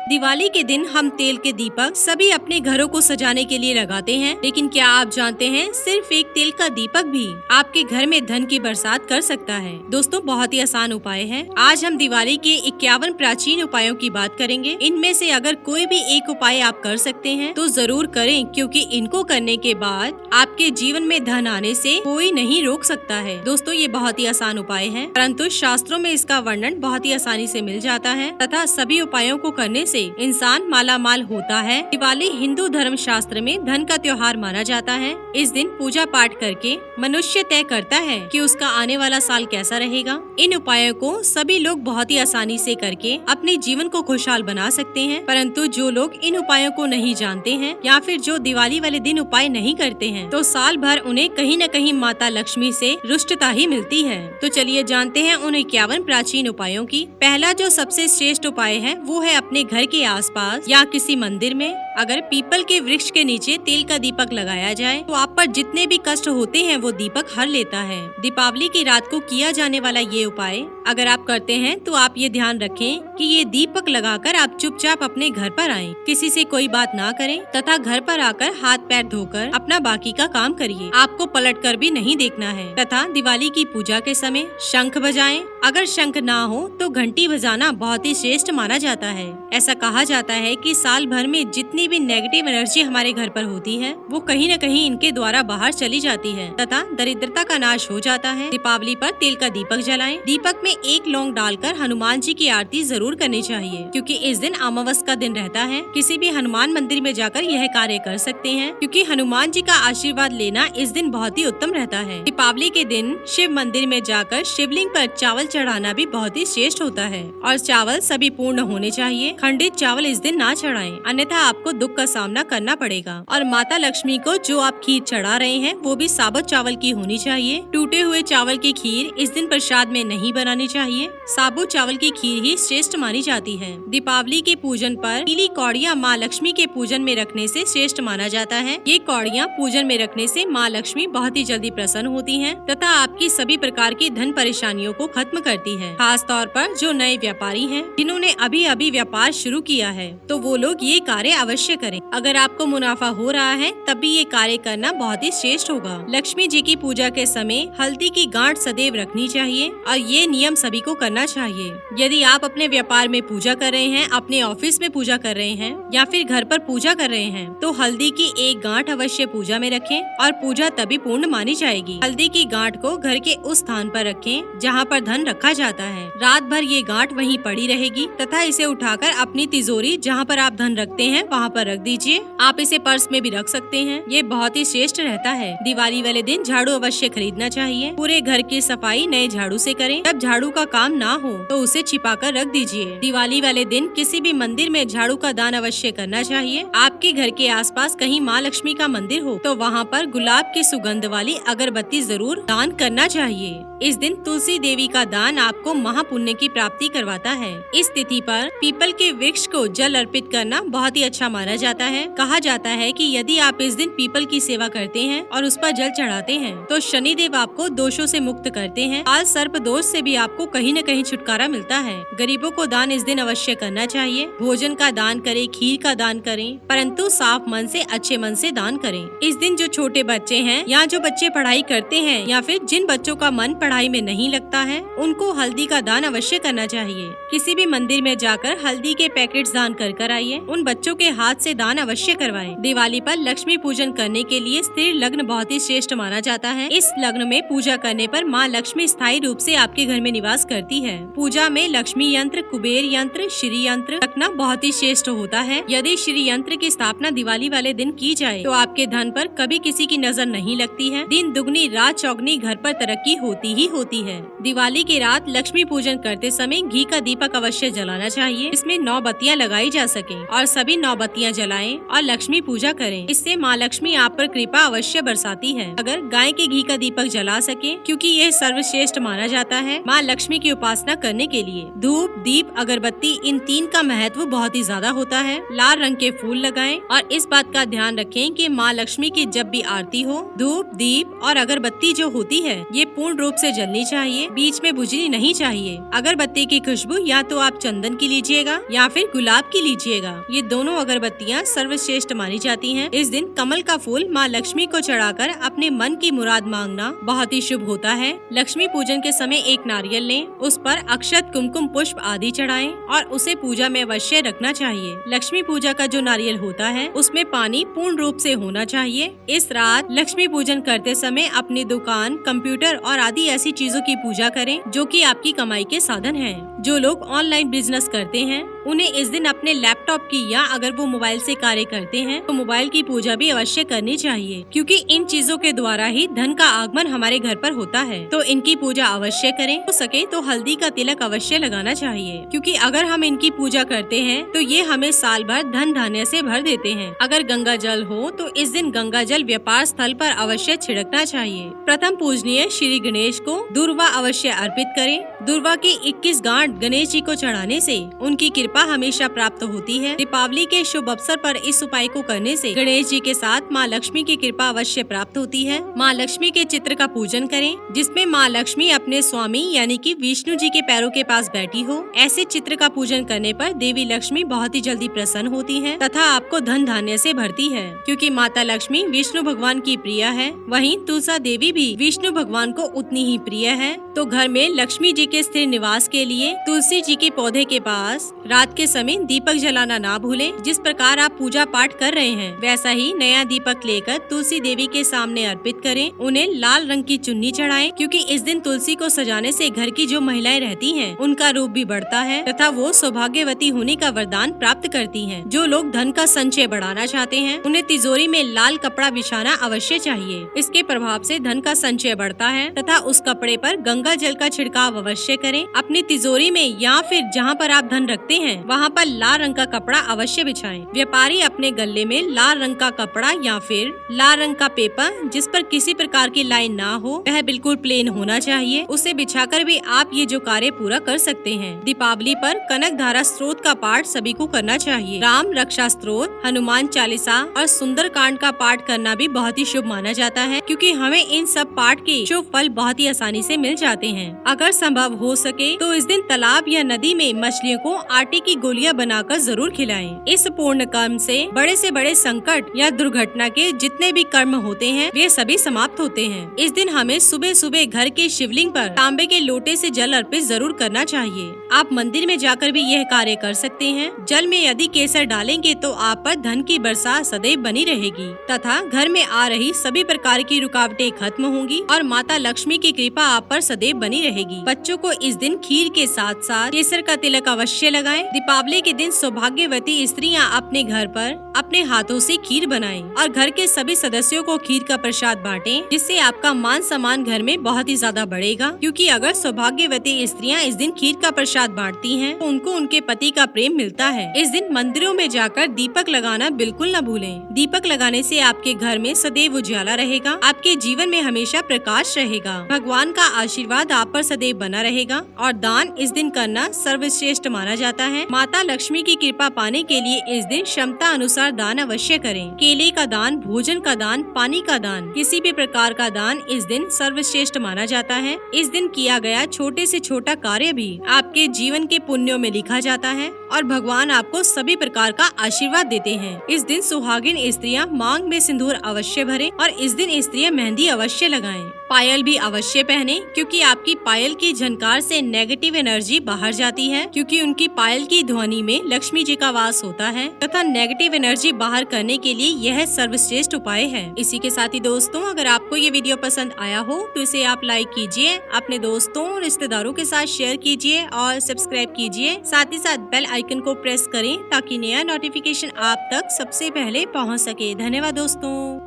दिवाली के दिन हम तेल के दीपक सभी अपने घरों को सजाने के लिए लगाते हैं, लेकिन क्या आप जानते हैं सिर्फ एक तेल का दीपक भी आपके घर में धन की बरसात कर सकता है। दोस्तों, बहुत ही आसान उपाय है। आज हम दिवाली के 51 प्राचीन उपायों की बात करेंगे। इनमें से अगर कोई भी एक उपाय आप कर सकते हैं तो जरूर करें, क्योंकि इनको करने के बाद आपके जीवन में धन आने से कोई नहीं रोक सकता है। दोस्तों, ये बहुत ही आसान उपाय है, परंतु शास्त्रों में इसका वर्णन बहुत ही आसानी से मिल जाता है तथा सभी उपायों को करने से इंसान माला माल होता है। दिवाली हिंदू धर्म शास्त्र में धन का त्योहार माना जाता है। इस दिन पूजा पाठ करके मनुष्य तय करता है कि उसका आने वाला साल कैसा रहेगा। इन उपायों को सभी लोग बहुत ही आसानी से करके अपने जीवन को खुशहाल बना सकते हैं, परंतु जो लोग इन उपायों को नहीं जानते हैं या फिर जो दिवाली वाले दिन उपाय नहीं करते हैं तो साल भर उन्हें कहीं न कहीं माता लक्ष्मी से रुष्टता ही मिलती है। तो चलिए जानते हैं उन 51 प्राचीन उपायों की। पहला जो सबसे श्रेष्ठ उपाय है वो है अपने घर के आसपास या किसी मंदिर में अगर पीपल के वृक्ष के नीचे तेल का दीपक लगाया जाए तो आप पर जितने भी कष्ट होते हैं वो दीपक हर लेता है। दीपावली की रात को किया जाने वाला ये उपाय अगर आप करते हैं तो आप ये ध्यान रखें कि ये दीपक लगाकर आप चुपचाप अपने घर पर आएं, किसी से कोई बात ना करें तथा घर पर आकर हाथ पैर धोकर अपना बाकी का काम करिए। आपको पलट कर भी नहीं देखना है तथा दिवाली की पूजा के समय शंख बजाएं। अगर शंख ना हो तो घंटी बजाना बहुत ही श्रेष्ठ माना जाता है। ऐसा कहा जाता है कि साल भर में जितनी भी नेगेटिव एनर्जी हमारे घर पर होती है वो कहीं न कहीं इनके द्वारा बाहर चली जाती है तथा दरिद्रता का नाश हो जाता है। दीपावली पर तेल का दीपक जलाएं। दीपक में एक लौंग डालकर हनुमान जी की आरती जरूर करनी चाहिए, क्योंकि इस दिन अमावस का दिन रहता है। किसी भी हनुमान मंदिर में जाकर यह कार्य कर सकते हैं, क्योंकि हनुमान जी का आशीर्वाद लेना इस दिन बहुत ही उत्तम रहता है। दीपावली के दिन शिव मंदिर में जाकर शिवलिंग पर चावल चढ़ाना भी बहुत ही श्रेष्ठ होता है और चावल सभी पूर्ण होने चाहिए। खंडित चावल इस दिन ना चढ़ाएं, अन्यथा आपको दुख का सामना करना पड़ेगा। और माता लक्ष्मी को जो आप खीर चढ़ा रहे हैं वो भी साबुत चावल की होनी चाहिए। टूटे हुए चावल की खीर इस दिन प्रसाद में नहीं बनानी चाहिए। साबुत चावल की खीर ही श्रेष्ठ मानी जाती है। दीपावली के पूजन पर पीली कौड़ियाँ माँ लक्ष्मी के पूजन में रखने से श्रेष्ठ माना जाता है। ये कौड़ियाँ पूजन में रखने से माँ लक्ष्मी बहुत ही जल्दी प्रसन्न होती हैं तथा आपकी सभी प्रकार की धन परेशानियों को खत्म करती है। खास तौर पर जो नए व्यापारी हैं, जिन्होंने अभी अभी व्यापार शुरू किया है, तो वो लोग ये कार्य अवश्य करें। अगर आपको मुनाफा हो रहा है तब भी ये कार्य करना बहुत ही श्रेष्ठ होगा। लक्ष्मी जी की पूजा के समय हल्दी की गांठ सदैव रखनी चाहिए और ये नियम सभी को करना चाहिए। यदि आप अपने व्यापार में पूजा कर रहे हैं, अपने ऑफिस में पूजा कर रहे हैं या फिर घर पर पूजा कर रहे हैं तो हल्दी की एक गांठ अवश्य पूजा में रखें और पूजा तभी पूर्ण मानी जाएगी। हल्दी की गांठ को घर के उस स्थान पर रखें जहाँ पर धन रखा जाता है। रात भर ये गांठ वहीं पड़ी रहेगी तथा इसे उठाकर अपनी तिजोरी जहाँ पर आप धन रखते हैं वहाँ पर रख दीजिए। आप इसे पर्स में भी रख सकते हैं। ये बहुत ही श्रेष्ठ रहता है। दिवाली वाले दिन झाड़ू अवश्य खरीदना चाहिए। पूरे घर की सफाई नए झाड़ू से करें। जब झाड़ू का काम ना हो तो उसे छिपा कर रख दीजिए। दिवाली वाले दिन किसी भी मंदिर में झाड़ू का दान अवश्य करना चाहिए। आपके घर के आसपास कहीं माँ लक्ष्मी का मंदिर हो तो वहाँ पर गुलाब की सुगंध वाली अगरबत्ती जरूर दान करना चाहिए। इस दिन तुलसी देवी का दान आपको महापुण्य की प्राप्ति करवाता है। इस तिथि पर पीपल के वृक्ष को जल अर्पित करना बहुत ही अच्छा माना जाता है। कहा जाता है कि यदि आप इस दिन पीपल की सेवा करते हैं और उस पर जल चढ़ाते हैं तो शनिदेव आपको दोषों से मुक्त करते हैं। काल सर्प दोष से भी आपको कहीं न कहीं छुटकारा मिलता है। गरीबों को दान इस दिन अवश्य करना चाहिए। भोजन का दान करें, खीर का दान करें, परंतु साफ मन से, अच्छे मन से दान करें। इस दिन जो छोटे बच्चे हैं या जो बच्चे पढ़ाई करते हैं या फिर जिन बच्चों का मन पढ़ाई में नहीं लगता है उनको हल्दी का दान अवश्य करना चाहिए। किसी भी मंदिर में जाकर हल्दी के पैकेट्स दान कर आइए। उन बच्चों के हाथ से दान अवश्य करवाएं। दिवाली पर लक्ष्मी पूजन करने के लिए स्थिर लग्न बहुत ही श्रेष्ठ माना जाता है। इस लग्न में पूजा करने पर माँ लक्ष्मी स्थायी रूप से आपके घर में निवास करती है। पूजा में लक्ष्मी यंत्र, कुबेर यंत्र, श्री यंत्र रखना बहुत ही श्रेष्ठ होता है। यदि श्री यंत्र की स्थापना दिवाली वाले दिन की जाए तो आपके धन पर कभी किसी की नजर नहीं लगती है। दिन दुगनी रात चौगनी घर पर तरक्की होती ही होती है। दिवाली की रात लक्ष्मी पूजन करते समय घी का दीपक अवश्य जलाना चाहिए। इसमें 9 बत्तियां लगाई जा सके और सभी 9 बत्तियां अगरबत्तियाँ जलाएं और लक्ष्मी पूजा करें। इससे माँ लक्ष्मी आप पर कृपा अवश्य बरसाती है। अगर गाय के घी का दीपक जला सके, क्योंकि यह सर्वश्रेष्ठ माना जाता है माँ लक्ष्मी की उपासना करने के लिए। धूप, दीप, अगरबत्ती इन तीन का महत्व बहुत ही ज्यादा होता है। लाल रंग के फूल लगाएं और इस बात का ध्यान रखें कि माँ लक्ष्मी की जब भी आरती हो, धूप, दीप और अगरबत्ती जो होती है ये पूर्ण रूप से जलनी चाहिए, बीच में बुझनी नहीं चाहिए। अगरबत्ती की खुशबू या तो आप चंदन की लीजिएगा या फिर गुलाब की लीजिएगा। ये दोनों अगरबत्तियाँ सर्वश्रेष्ठ मानी जाती हैं। इस दिन कमल का फूल माँ लक्ष्मी को चढ़ाकर अपने मन की मुराद मांगना बहुत ही शुभ होता है। लक्ष्मी पूजन के समय एक नारियल लें, उस पर अक्षत, कुमकुम, पुष्प आदि चढ़ाएं और उसे पूजा में अवश्य रखना चाहिए। लक्ष्मी पूजा का जो नारियल होता है उसमें पानी पूर्ण रूप से होना चाहिए। इस रात लक्ष्मी पूजन करते समय अपनी दुकान, कंप्यूटर और आदि ऐसी चीजों की पूजा करें जो कि आपकी कमाई के साधन हैं। जो लोग ऑनलाइन बिजनेस करते हैं उन्हें इस दिन अपने लैपटॉप की या अगर वो मोबाइल से कार्य करते हैं तो मोबाइल की पूजा भी अवश्य करनी चाहिए, क्योंकि इन चीजों के द्वारा ही धन का आगमन हमारे घर पर होता है। तो इनकी पूजा अवश्य करें। हो सके तो हल्दी का तिलक अवश्य लगाना चाहिए, क्योंकि अगर हम इनकी पूजा करते हैं तो ये हमें साल भर धन धान्य से भर देते हैं। अगर गंगा जल हो तो इस दिन गंगा जल व्यापार स्थल पर अवश्य छिड़कना चाहिए। प्रथम पूजनीय श्री गणेश को दूर्वा अवश्य अर्पित करें। दूर्वा के 21 गांठ गणेश जी को चढ़ाने से उनकी कृपा हमेशा प्राप्त होती है। दीपावली के शुभ अवसर पर इस उपाय को करने से गणेश जी के साथ माँ लक्ष्मी की कृपा अवश्य प्राप्त होती है। माँ लक्ष्मी के चित्र का पूजन करें, जिसमें माँ लक्ष्मी अपने स्वामी यानी कि विष्णु जी के पैरों के पास बैठी हो। ऐसे चित्र का पूजन करने पर देवी लक्ष्मी बहुत ही जल्दी प्रसन्न होती है तथा आपको धन धान्य से भरती है, क्योंकि माता लक्ष्मी विष्णु भगवान की प्रिय है। वहीं तुलसा देवी भी विष्णु भगवान को उतनी ही प्रिय है। तो घर में लक्ष्मी जी के स्थिर निवास के लिए तुलसी जी के पौधे के पास रात के समय दीपक जलाना ना भूलें। जिस प्रकार आप पूजा पाठ कर रहे हैं वैसा ही नया दीपक लेकर तुलसी देवी के सामने अर्पित करें। उन्हें लाल रंग की चुन्नी चढ़ाएं, क्योंकि इस दिन तुलसी को सजाने से घर की जो महिलाएं रहती हैं उनका रूप भी बढ़ता है तथा वो सौभाग्यवती होने का वरदान प्राप्त करती हैं। जो लोग धन का संचय बढ़ाना चाहते हैं उन्हें तिजोरी में लाल कपड़ा बिछाना अवश्य चाहिए। इसके प्रभाव से धन का संचय बढ़ता है तथा उस कपड़े पर गंगा जल का छिड़काव अवश्य करें। अपनी तिजोरी में या फिर जहाँ पर आप धन रखते हैं वहाँ पर लाल रंग का कपड़ा अवश्य बिछाएं। व्यापारी अपने गले में लाल रंग का कपड़ा या फिर लाल रंग का पेपर जिस पर किसी प्रकार की लाइन ना हो, वह बिल्कुल प्लेन होना चाहिए, उसे बिछाकर भी आप ये जो कार्य पूरा कर सकते हैं। दीपावली पर कनक धारा स्त्रोत का पाठ सभी को करना चाहिए। राम रक्षा स्त्रोत, हनुमान चालीसा और सुंदर कांड का पाठ करना भी बहुत ही शुभ माना जाता है, क्योंकि हमें इन सब पाठ के शुभ फल बहुत ही आसानी से मिल जाते हैं। अगर संभव हो सके तो इस दिन तालाब या नदी में मछलियों को आटे की गोलियां बनाकर जरूर खिलाएं। इस पूर्ण कर्म से बड़े संकट या दुर्घटना के जितने भी कर्म होते हैं वे सभी समाप्त होते हैं। इस दिन हमें सुबह सुबह घर के शिवलिंग पर तांबे के लोटे से जल अर्पित जरूर करना चाहिए। आप मंदिर में जाकर भी यह कार्य कर सकते हैं। जल में यदि केसर डालेंगे तो आप पर धन की बरसात सदैव बनी रहेगी तथा घर में आ रही सभी प्रकार की रुकावटें खत्म होंगी और माता लक्ष्मी की कृपा आप पर सदैव बनी रहेगी। बच्चों को इस दिन खीर के साथ साथ केसर का तिलक अवश्य लगाएं। दीपावली के दिन सौभाग्यवती स्त्रियां अपने घर पर अपने हाथों से खीर बनाएं और घर के सभी सदस्यों को खीर का प्रसाद बांटें, जिससे आपका मान सम्मान घर में बहुत ही ज्यादा बढ़ेगा। क्योंकि अगर सौभाग्यवती स्त्रियां इस दिन खीर का प्रसाद बांटती हैं, तो उनको उनके पति का प्रेम मिलता है। इस दिन मंदिरों में जाकर दीपक लगाना बिल्कुल न भूलें। दीपक लगाने से आपके घर में सदैव उजाला रहेगा, आपके जीवन में हमेशा प्रकाश रहेगा, भगवान का आशीर्वाद आप पर सदैव बना रहेगा। और दान इस दिन करना सर्वश्रेष्ठ माना जाता है। माता लक्ष्मी की कृपा पाने के लिए इस दिन क्षमता अनुसार दान अवश्य करें। केले का दान, भोजन का दान, पानी का दान, किसी भी प्रकार का दान इस दिन सर्वश्रेष्ठ माना जाता है। इस दिन किया गया छोटे से छोटा कार्य भी आपके जीवन के पुण्यों में लिखा जाता है और भगवान आपको सभी प्रकार का आशीर्वाद देते हैं। इस दिन सुहागिन स्त्रियां मांग में सिंदूर अवश्य भरें और इस दिन स्त्रियां मेहंदी अवश्य लगाएं। पायल भी अवश्य पहने, क्योंकि आपकी पायल की झनकार से नेगेटिव एनर्जी बाहर जाती है, क्योंकि उनकी पायल की ध्वनि में लक्ष्मी जी का वास होता है तथा नेगेटिव एनर्जी बाहर करने के लिए यह सर्वश्रेष्ठ उपाय है। इसी के साथ ही दोस्तों, अगर आपको ये वीडियो पसंद आया हो तो इसे आप लाइक कीजिए, अपने दोस्तों और रिश्तेदारों के साथ शेयर कीजिए और सब्सक्राइब कीजिए। साथ ही साथ बेल आइकन को प्रेस करें ताकि नया नोटिफिकेशन आप तक सबसे पहले पहुंच सके। धन्यवाद दोस्तों।